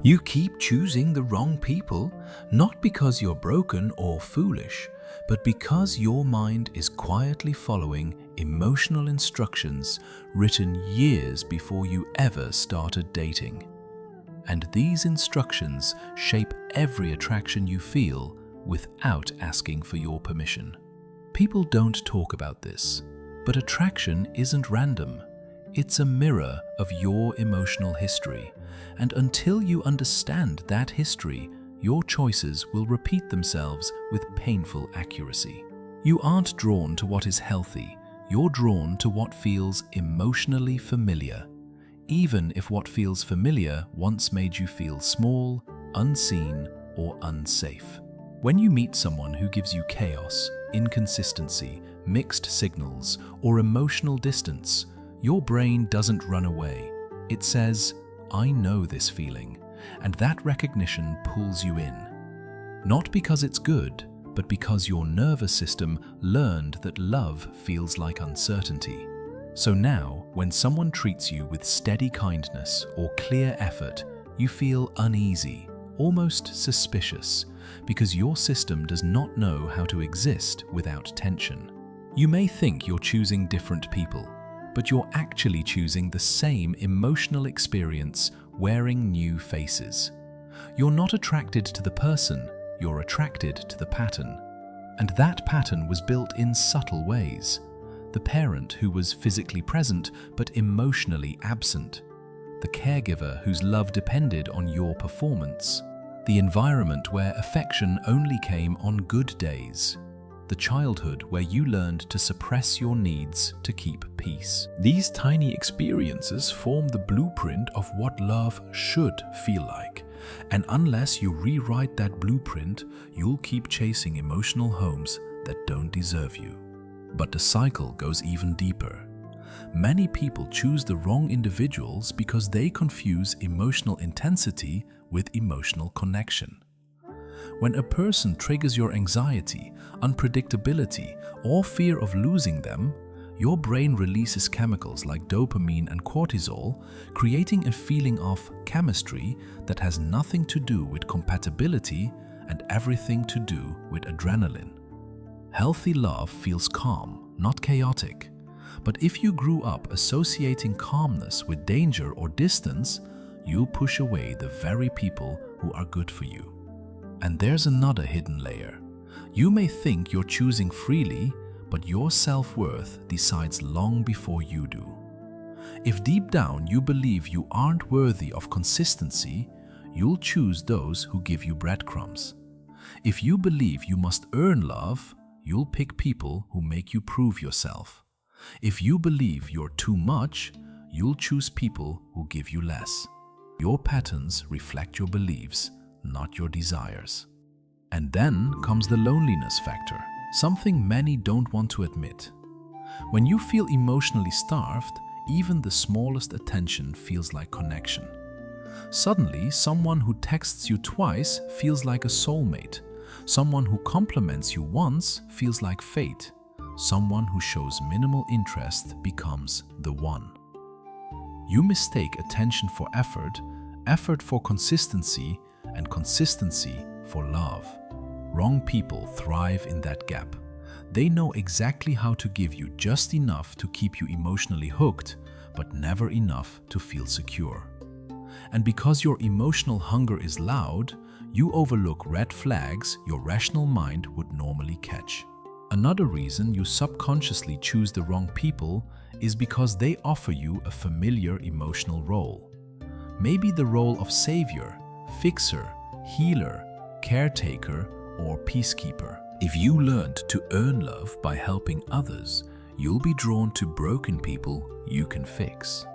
You keep choosing the wrong people, not because you're broken or foolish, but because your mind is quietly following emotional instructions written years before you ever started dating. And these instructions shape every attraction you feel without asking for your permission. People don't talk about this, but attraction isn't random. It's a mirror of your emotional history, and until you understand that history, your choices will repeat themselves with painful accuracy. You aren't drawn to what is healthy, you're drawn to what feels emotionally familiar, even if what feels familiar once made you feel small, unseen, or unsafe. When you meet someone who gives you chaos, inconsistency, mixed signals, or emotional distance, your brain doesn't run away. It says, "I know this feeling," and that recognition pulls you in. Not because it's good, but because your nervous system learned that love feels like uncertainty. So now, when someone treats you with steady kindness or clear effort, you feel uneasy, almost suspicious, because your system does not know how to exist without tension. You may think you're choosing different people, but you're actually choosing the same emotional experience wearing new faces. You're not attracted to the person, you're attracted to the pattern. And that pattern was built in subtle ways. The parent who was physically present but emotionally absent. The caregiver whose love depended on your performance. The environment where affection only came on good days. The childhood where you learned to suppress your needs to keep peace. These tiny experiences form the blueprint of what love should feel like. And unless you rewrite that blueprint, you'll keep chasing emotional homes that don't deserve you. But the cycle goes even deeper. Many people choose the wrong individuals because they confuse emotional intensity with emotional connection. When a person triggers your anxiety, unpredictability, or fear of losing them, your brain releases chemicals like dopamine and cortisol, creating a feeling of chemistry that has nothing to do with compatibility and everything to do with adrenaline. Healthy love feels calm, not chaotic. But if you grew up associating calmness with danger or distance, you'll push away the very people who are good for you. And there's another hidden layer. You may think you're choosing freely, but your self-worth decides long before you do. If deep down you believe you aren't worthy of consistency, you'll choose those who give you breadcrumbs. If you believe you must earn love, you'll pick people who make you prove yourself. If you believe you're too much, you'll choose people who give you less. Your patterns reflect your beliefs, not your desires. And then comes the loneliness factor, something many don't want to admit. When you feel emotionally starved, even the smallest attention feels like connection. Suddenly, someone who texts you twice feels like a soulmate. Someone who compliments you once feels like fate. Someone who shows minimal interest becomes the one. You mistake attention for effort, effort for consistency, and consistency for love. Wrong people thrive in that gap. They know exactly how to give you just enough to keep you emotionally hooked, but never enough to feel secure. And because your emotional hunger is loud, you overlook red flags your rational mind would normally catch. Another reason you subconsciously choose the wrong people is because they offer you a familiar emotional role. Maybe the role of savior, fixer, healer, caretaker, or peacekeeper. If you learned to earn love by helping others, you'll be drawn to broken people you can fix.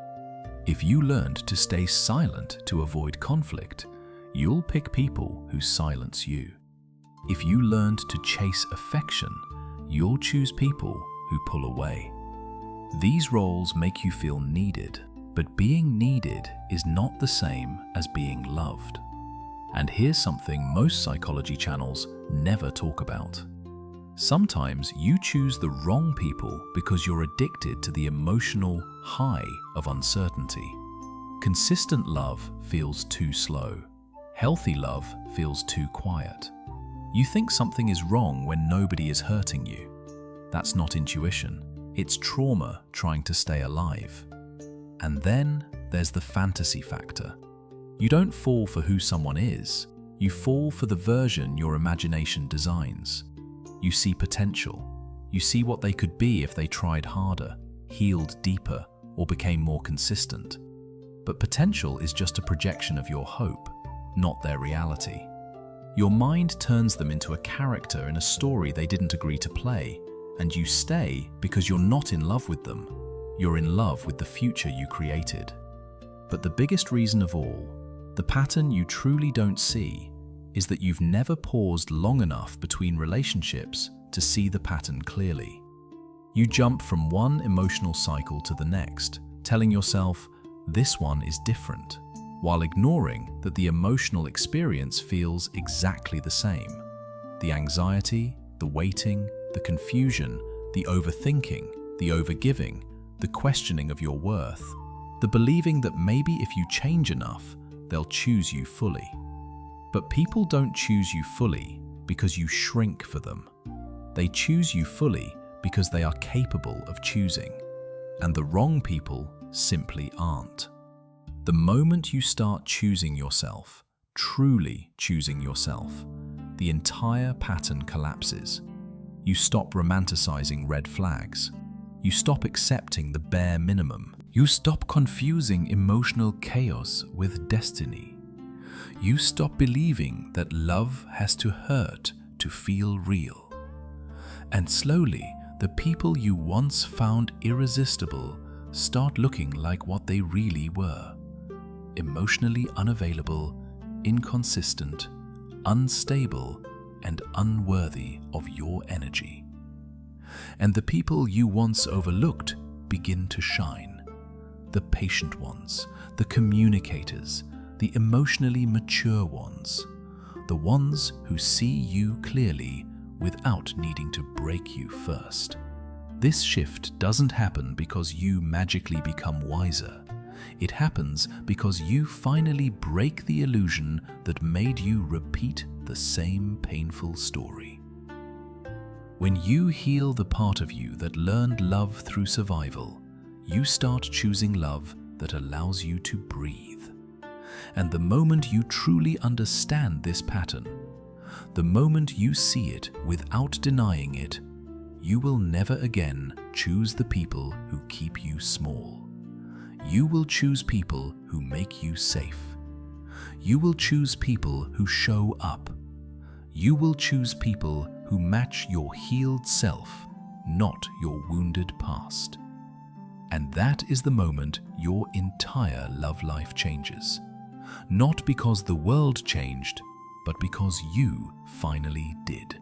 If you learned to stay silent to avoid conflict, you'll pick people who silence you. If you learned to chase affection, you'll choose people who pull away. These roles make you feel needed, but being needed is not the same as being loved. And here's something most psychology channels never talk about. Sometimes you choose the wrong people because you're addicted to the emotional high of uncertainty. Consistent love feels too slow. Healthy love feels too quiet. You think something is wrong when nobody is hurting you. That's not intuition. It's trauma trying to stay alive. And then there's the fantasy factor. You don't fall for who someone is. You fall for the version your imagination designs. You see potential. You see what they could be if they tried harder, healed deeper, or became more consistent. But potential is just a projection of your hope, not their reality. Your mind turns them into a character in a story they didn't agree to play, and you stay because you're not in love with them. You're in love with the future you created. But the biggest reason of all, the pattern you truly don't see, is that you've never paused long enough between relationships to see the pattern clearly. You jump from one emotional cycle to the next, telling yourself, this one is different, while ignoring that the emotional experience feels exactly the same. The anxiety, the waiting, the confusion, the overthinking, the overgiving, the questioning of your worth, the believing that maybe if you change enough, they'll choose you fully. But people don't choose you fully because you shrink for them. They choose you fully because they are capable of choosing, and the wrong people simply aren't. The moment you start choosing yourself, truly choosing yourself, the entire pattern collapses. You stop romanticizing red flags. You stop accepting the bare minimum. You stop confusing emotional chaos with destiny. You stop believing that love has to hurt to feel real. And slowly, the people you once found irresistible start looking like what they really were: emotionally unavailable, inconsistent, unstable, and unworthy of your energy. And the people you once overlooked begin to shine. The patient ones, the communicators, the emotionally mature ones, the ones who see you clearly without needing to break you first. This shift doesn't happen because you magically become wiser. It happens because you finally break the illusion that made you repeat the same painful story. When you heal the part of you that learned love through survival, you start choosing love that allows you to breathe. And the moment you truly understand this pattern, the moment you see it without denying it, you will never again choose the people who keep you small. You will choose people who make you safe. You will choose people who show up. You will choose people who match your healed self, not your wounded past. And that is the moment your entire love life changes. Not because the world changed, but because you finally did.